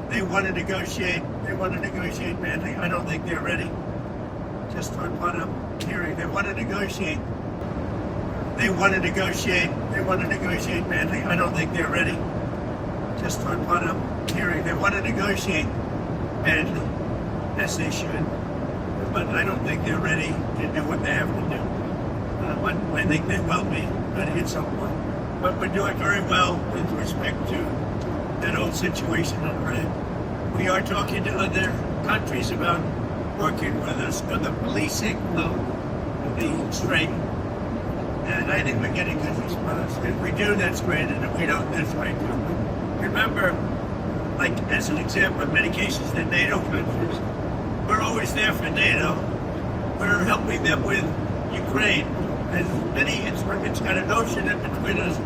They want to negotiate. They want to negotiate badly. I don't think they're ready. Just on what I'm hearing, they want to negotiate. They want to negotiate. They want to negotiate badly. I don't think they're ready. Just on what I'm hearing, they want to negotiate badly, as they should. But I don't think they're ready to do what they have to do. But I think they will be ready at some point. But we're doing very well with respect to that old situation in Iran. We are talking to other countries about working with us on the policing of the strait. And I think we're getting good response. If we do, that's great, and if we don't, that's right too. Remember, like as an example, in many cases, the NATO countries, we're always there for NATO. We're helping them with Ukraine. And it's got a notion that between us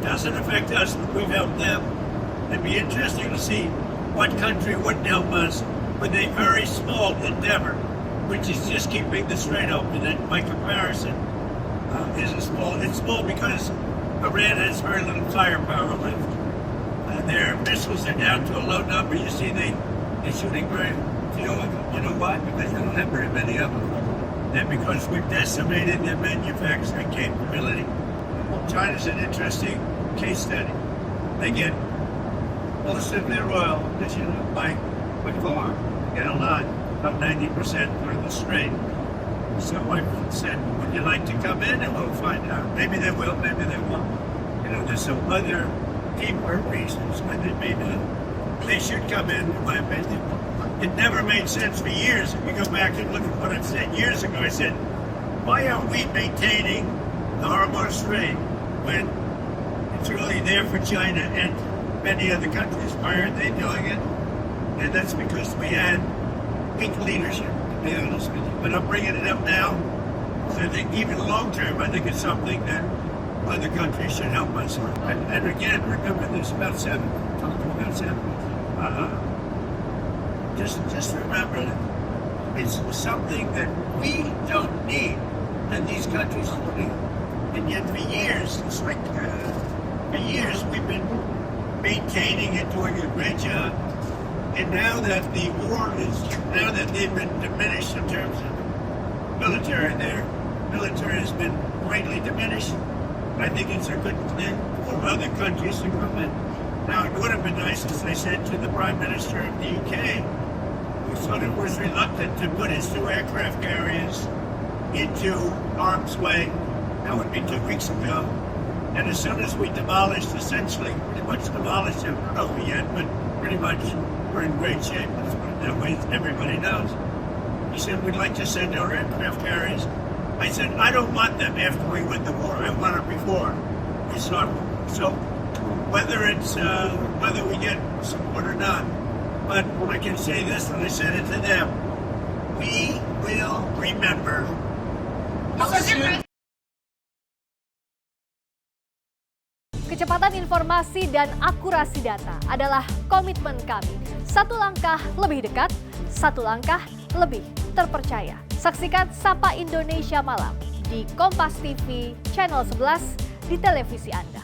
doesn't affect us, but we've helped them. It'd be interesting to see what country wouldn't help us with a very small endeavor, which is just keeping the strait open. And by comparison, it's small because Iran has very little firepower left. Their missiles are down to a low number. You see, they're shooting very few of them. You know why? Because they don't have very many of them. And because we've decimated their manufacturing capability. China's an interesting case study. They get most of their oil, as you know, by car, get a lot, about 90% through the strait. So I said, would you like to come in? And we'll find out. Maybe they will, maybe they won't. You know, there's some other deeper reasons why they may not. They should come in my opinion. It never made sense for years. If you go back and look at what I said years ago, I said, why aren't we maintaining the Hormuz Strait when it's really there for China and many other countries? Why aren't they doing it? And that's because we had weak leadership, to be honest with you. But I'm bringing it up now. So I think even long term, I think it's something that other countries should help us with. And again, remember there's about seven. Just remember that it's something that we don't need, and these countries don't need. And yet for years, it's like, for years we've been maintaining it, doing a great job. And now that the war now that they've been diminished in terms of military, their military has been greatly diminished. I think it's a good thing for other countries to come in. Now, it would have been nice, as I said to the Prime Minister of the UK, who sort of was reluctant to put his two aircraft carriers into harm's way. That would be 2 weeks ago. And as soon as we demolished, essentially, pretty much demolished it, not over yet, but pretty much we're in great shape. Let's put it that way, everybody knows. He said, we'd like to send our aircraft carriers. I said, I don't want them after we win the war. I want them before we start. So whether we get support or not, but I can say this, and I said it to them, we will remember. Kecepatan informasi dan akurasi data adalah komitmen kami. Satu langkah lebih dekat, satu langkah lebih terpercaya. Saksikan Sapa Indonesia Malam di Kompas TV channel 11 di televisi Anda.